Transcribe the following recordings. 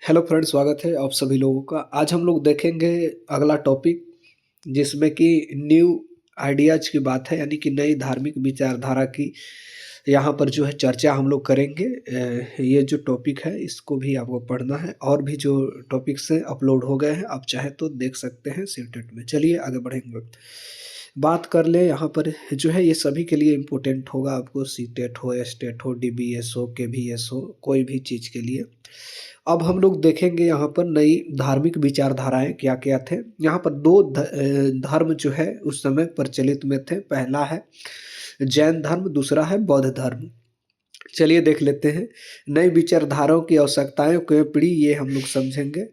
Hello friends, स्वागत है आप सभी लोगों का। आज हम लोग देखेंगे अगला टॉपिक, जिसमें कि न्यू आइडियाज की बात है, यानी कि नई धार्मिक विचारधारा की यहाँ पर जो है चर्चा हम लोग करेंगे। ये जो टॉपिक है इसको भी आपको पढ़ना है, और भी जो टॉपिक्स हैं अपलोड हो गए हैं, आप चाहे तो देख सकते हैं सीटेट में। चलिए आगे बढ़ेंगे, बात कर ले। यहाँ पर जो है ये सभी के लिए इम्पोर्टेंट होगा, आपको सीटेट हो, एस्टेट हो, डीबीएस हो, केवीएस हो, कोई भी चीज़ के लिए। अब हम लोग देखेंगे यहाँ पर नई धार्मिक विचारधाराएं क्या क्या थे। यहाँ पर दो धर्म जो है उस समय प्रचलित में थे। पहला है जैन धर्म, दूसरा है बौद्ध धर्म। चलिए देख लेते हैं नई विचारधाराओं की आवश्यकताएं क्यों पड़ी, ये हम लोग समझेंगे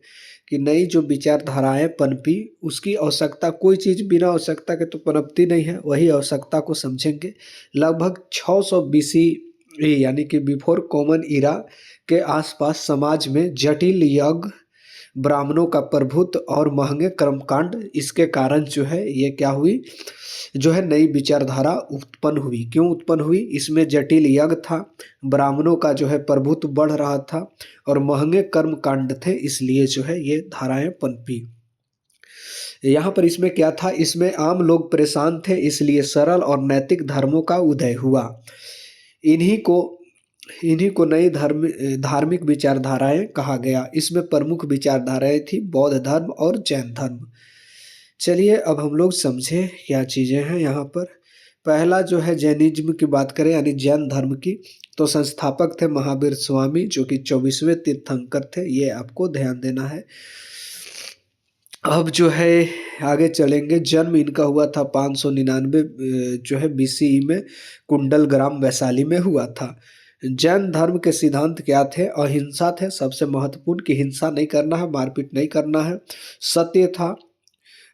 कि नई जो विचारधाराएं पनपी उसकी आवश्यकता, कोई चीज़ बिना आवश्यकता के तो पनपती नहीं है, वही आवश्यकता को समझेंगे। लगभग 600 बीसी यानी कि बिफोर कॉमन इरा के आसपास समाज में जटिल यज्ञ, ब्राह्मणों का प्रभुत्व और महंगे कर्मकांड, इसके कारण जो है ये क्या हुई, जो है नई विचारधारा उत्पन्न हुई। क्यों उत्पन्न हुई? इसमें जटिल यज्ञ था, ब्राह्मणों का जो है प्रभुत्व बढ़ रहा था और महंगे कर्म कांड थे, इसलिए जो है ये धाराएं पनपी। यहाँ पर इसमें क्या था, इसमें आम लोग परेशान थे, इसलिए सरल और नैतिक धर्मों का उदय हुआ। इन्हीं को इन्हीं को नई धार्मिक विचारधाराएं कहा गया। इसमें प्रमुख विचारधाराएं थी बौद्ध धर्म और जैन धर्म। चलिए अब हम लोग समझे क्या चीज़ें हैं यहाँ पर। पहला जो है जैनिज्म की बात करें, यानी जैन धर्म की, तो संस्थापक थे महावीर स्वामी, जो कि 24वें तीर्थंकर थे, ये आपको ध्यान देना है। अब जो है आगे चलेंगे। जन्म इनका हुआ था 599 जो है बीसीई में, कुंडल ग्राम वैशाली में हुआ था। जैन धर्म के सिद्धांत क्या थे? अहिंसा थे, सबसे महत्वपूर्ण, कि हिंसा नहीं करना है, मारपीट नहीं करना है। सत्य था,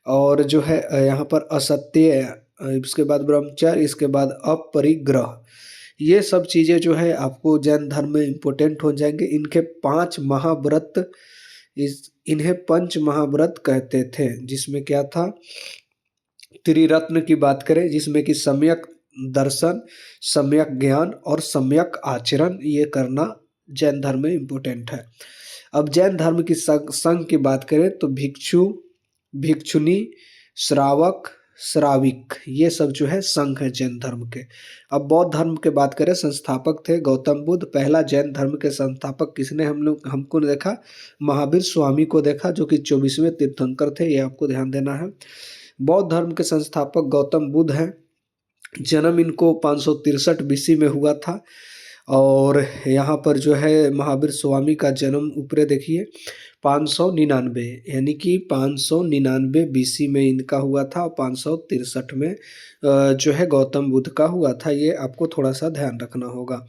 और जो है यहाँ पर असत्य, इसके बाद ब्रह्मचर्य, इसके बाद अपरिग्रह, ये सब चीज़ें जो है आपको जैन धर्म में इम्पोर्टेंट हो जाएंगे। इनके 5 महाव्रत, इन्हें पंच महाव्रत कहते थे, जिसमें क्या था, त्रिरत्न की बात करें, जिसमें कि सम्यक दर्शन, सम्यक ज्ञान और सम्यक आचरण, ये करना जैन धर्म में इम्पोर्टेंट है। अब जैन धर्म की संघ की बात करें तो भिक्षु, भिक्षुनी, श्रावक, श्राविक, ये सब जो है संघ है जैन धर्म के। अब बौद्ध धर्म के बात करें, संस्थापक थे गौतम बुद्ध। पहला जैन धर्म के संस्थापक किसने हमको देखा? महावीर स्वामी को देखा, जो कि 24वें तीर्थंकर थे, ये आपको ध्यान देना है। बौद्ध धर्म के संस्थापक गौतम बुद्ध हैं। जन्म इनको 563 बीसी में हुआ था, और यहाँ पर जो है महावीर स्वामी का जन्म ऊपरे देखिए 599, यानी कि 599 बीसी में इनका हुआ था, और 563 में जो है गौतम बुद्ध का हुआ था। ये आपको थोड़ा सा ध्यान रखना होगा।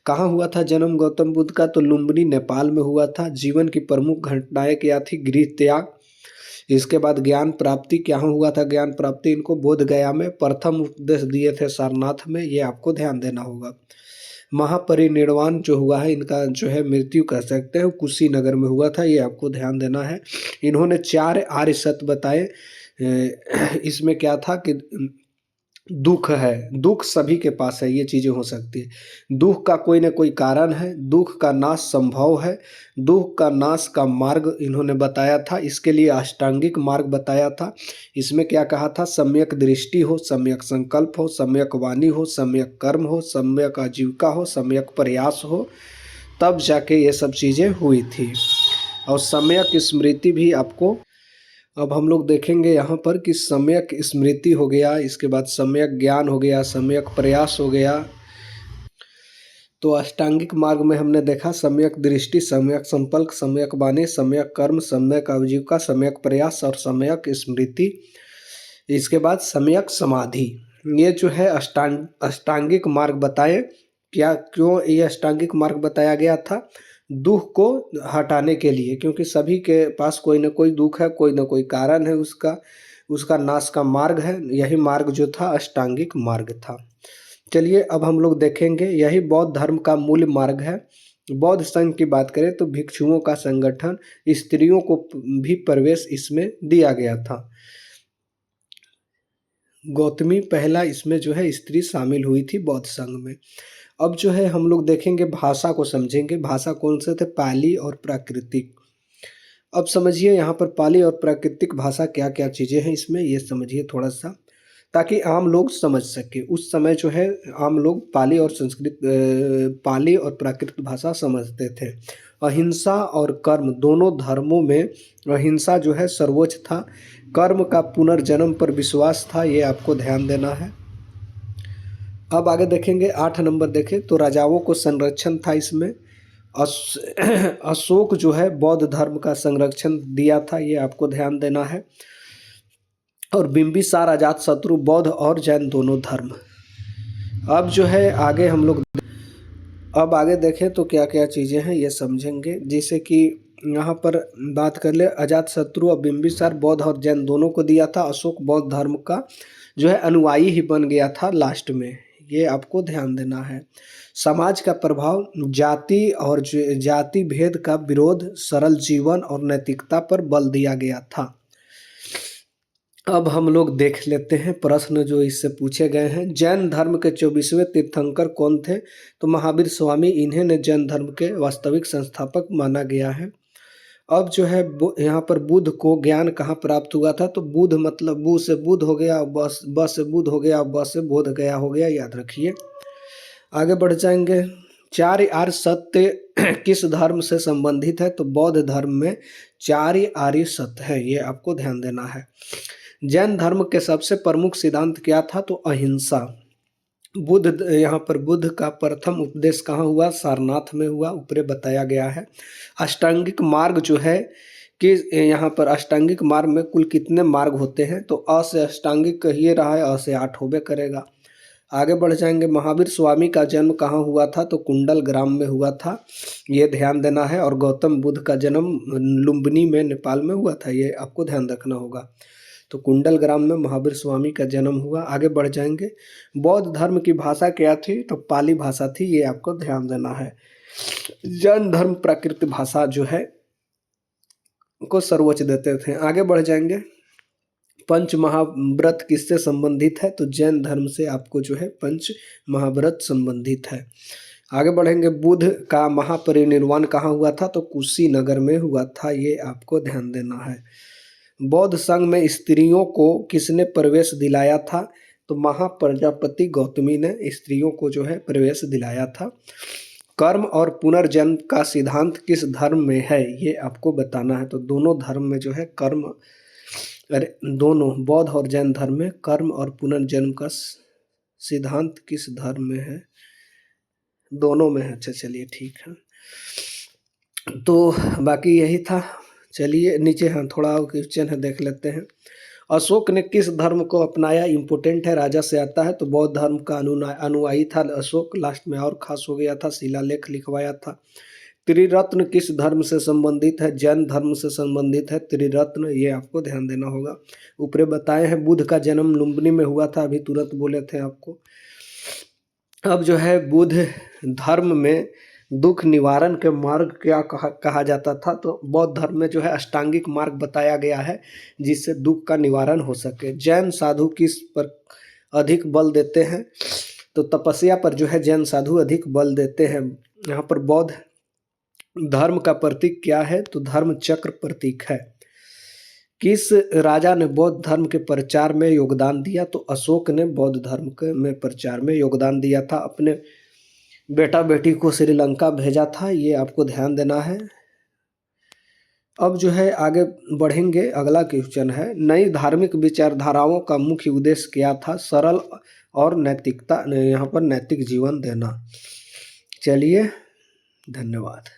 कहाँ हुआ था जन्म गौतम बुद्ध का? तो लुम्बिनी, नेपाल में हुआ था। जीवन की प्रमुख घटनाएं क्या थी? गृह त्याग, इसके बाद ज्ञान प्राप्ति। क्या हुआ था ज्ञान प्राप्ति? इनको बोध गया में प्रथम उपदेश दिए थे, सारनाथ में, ये आपको ध्यान देना होगा। महापरिनिर्वाण जो हुआ है इनका, जो है मृत्यु कह सकते हैं, कुशीनगर में हुआ था, ये आपको ध्यान देना है। इन्होंने 4 आर्य सत्य बताए। इसमें क्या था कि दुख है, दुख सभी के पास है, ये चीज़ें हो सकती है। दुख का कोई ना कोई कारण है, दुख का नाश संभव है, दुख का नाश का मार्ग इन्होंने बताया था। इसके लिए अष्टांगिक मार्ग बताया था। इसमें क्या कहा था? सम्यक दृष्टि हो, सम्यक संकल्प हो, सम्यक वाणी हो, सम्यक कर्म हो, सम्यक आजीविका हो, सम्यक प्रयास हो, तब जाके ये सब चीज़ें हुई थी। और सम्यक स्मृति भी आपको, अब हम लोग देखेंगे यहाँ पर कि सम्यक स्मृति हो गया, इसके बाद सम्यक ज्ञान हो गया, सम्यक प्रयास हो गया। तो अष्टांगिक मार्ग में हमने देखा सम्यक दृष्टि, सम्यक संकल्प, सम्यक वाणी, सम्यक कर्म, सम्यक आजीविका, सम्यक प्रयास और सम्यक स्मृति। इसके बाद सम्यक समाधि, ये जो है अष्टांगिक मार्ग बताए। क्या, क्यों ये अष्टांगिक मार्ग बताया गया था? दुख को हटाने के लिए, क्योंकि सभी के पास कोई ना कोई दुख है, कोई ना कोई कारण है, उसका उसका नाश का मार्ग है। यही मार्ग जो था अष्टांगिक मार्ग था। चलिए अब हम लोग देखेंगे, यही बौद्ध धर्म का मूल मार्ग है। बौद्ध संघ की बात करें तो भिक्षुओं का संगठन, स्त्रियों को भी प्रवेश इसमें दिया गया था। गौतमी पहला इसमें जो है स्त्री शामिल हुई थी बौद्ध संघ में। अब जो है हम लोग देखेंगे भाषा को समझेंगे। भाषा कौन से थे? पाली और प्राकृतिक। अब समझिए यहाँ पर पाली और प्राकृतिक भाषा क्या क्या चीज़ें हैं इसमें, ये समझिए थोड़ा सा, ताकि आम लोग समझ सके। उस समय जो है आम लोग पाली और पाली और प्राकृत भाषा समझते थे। अहिंसा और कर्म दोनों धर्मों में अहिंसा जो है सर्वोच्च था। कर्म का पुनर्जन्म पर विश्वास था, ये आपको ध्यान देना है। अब आगे देखेंगे 8 नंबर देखें तो राजाओं को संरक्षण था इसमें। अशोक जो है बौद्ध धर्म का संरक्षण दिया था, ये आपको ध्यान देना है। और बिंबिसार अजातशत्रु बौद्ध और जैन दोनों धर्म। अब जो है आगे हम लोग अब आगे देखें तो क्या क्या चीज़ें हैं ये समझेंगे। जैसे कि यहाँ पर बात कर ले, अजातशत्रु और बिंबिसार बौद्ध और जैन दोनों को दिया था। अशोक बौद्ध धर्म का जो है अनुयायी ही बन गया था लास्ट में, ये आपको ध्यान देना है। समाज का प्रभाव, जाति भेद का विरोध, सरल जीवन और नैतिकता पर बल दिया गया था। अब हम लोग देख लेते हैं प्रश्न जो इससे पूछे गए हैं। जैन धर्म के 24वें तीर्थंकर कौन थे? तो महावीर स्वामी, इन्हें ने जैन धर्म के वास्तविक संस्थापक माना गया है। अब जो है यहाँ पर बुद्ध को ज्ञान कहाँ प्राप्त हुआ था? तो बुद्ध मतलब बु से बुद्ध हो गया, ब से बुद्ध हो गया, ब से बोध गया हो गया, याद रखिए। आगे बढ़ जाएंगे। 4 आर्य सत्य किस धर्म से संबंधित है? तो बौद्ध धर्म में 4 आर्य सत्य है, ये आपको ध्यान देना है। जैन धर्म के सबसे प्रमुख सिद्धांत क्या था? तो अहिंसा। यहाँ पर बुद्ध का प्रथम उपदेश कहाँ हुआ? सारनाथ में हुआ, ऊपर बताया गया है। अष्टांगिक मार्ग जो है कि यहाँ पर अष्टांगिक मार्ग में कुल कितने मार्ग होते हैं? तो अ से अष्टांगिक कहिए रहा है, अ से 8 होबे करेगा। आगे बढ़ जाएंगे। महावीर स्वामी का जन्म कहाँ हुआ था? तो कुंडल ग्राम में हुआ था, ये ध्यान देना है। और गौतम बुद्ध का जन्म लुम्बिनी में नेपाल में हुआ था, ये आपको ध्यान रखना होगा। तो कुंडल ग्राम में महावीर स्वामी का जन्म हुआ। आगे बढ़ जाएंगे। बौद्ध धर्म की भाषा क्या थी? तो पाली भाषा थी, ये आपको ध्यान देना है। जैन धर्म प्राकृत भाषा जो है को सर्वोच्च देते थे। आगे बढ़ जाएंगे। पंच महाव्रत किससे संबंधित है? तो जैन धर्म से आपको जो है पंच महाव्रत संबंधित है। आगे बढ़ेंगे। बुद्ध का महापरिनिर्वाण कहाँ हुआ था? तो कुशीनगर में हुआ था, ये आपको ध्यान देना है। बौद्ध संघ में स्त्रियों को किसने प्रवेश दिलाया था? तो महाप्रजापति गौतमी ने स्त्रियों को जो है प्रवेश दिलाया था। कर्म और पुनर्जन्म का सिद्धांत किस धर्म में है? ये आपको बताना है। तो दोनों धर्म में जो है कर्म, दोनों बौद्ध और जैन धर्म में कर्म और पुनर्जन्म का सिद्धांत किस धर्म में है? दोनों में है। अच्छा चलिए ठीक है, तो बाकी यही था। चलिए नीचे हाँ थोड़ा क्वेश्चन है, देख लेते हैं। अशोक ने किस धर्म को अपनाया? इम्पोर्टेंट है, राजा से आता है। तो बौद्ध धर्म का अनुयायी था अशोक, लास्ट में और खास हो गया था, शिलालेख लिखवाया था। त्रिरत्न किस धर्म से संबंधित है? जैन धर्म से संबंधित है त्रिरत्न, ये आपको ध्यान देना होगा। ऊपरे बताए हैं बुद्ध का जन्म लुम्बिनी में हुआ था, अभी तुरंत बोले थे आपको। अब जो है बुद्ध धर्म में दुख निवारण के मार्ग क्या कहा जाता था? तो बौद्ध धर्म में जो है अष्टांगिक मार्ग बताया गया है, जिससे दुख का निवारण हो सके। जैन साधु किस पर अधिक बल देते हैं? तो तपस्या पर जो है जैन साधु अधिक बल देते हैं। यहाँ पर बौद्ध धर्म का प्रतीक क्या है? तो धर्म चक्र प्रतीक है। किस राजा ने बौद्ध धर्म के प्रचार में योगदान दिया? तो अशोक ने बौद्ध धर्म के में प्रचार में योगदान दिया था, अपने बेटा बेटी को श्रीलंका भेजा था, ये आपको ध्यान देना है। अब जो है आगे बढ़ेंगे, अगला क्वेश्चन है। नई धार्मिक विचारधाराओं का मुख्य उद्देश्य क्या था? सरल और नैतिकता, यहाँ पर नैतिक जीवन देना। चलिए धन्यवाद।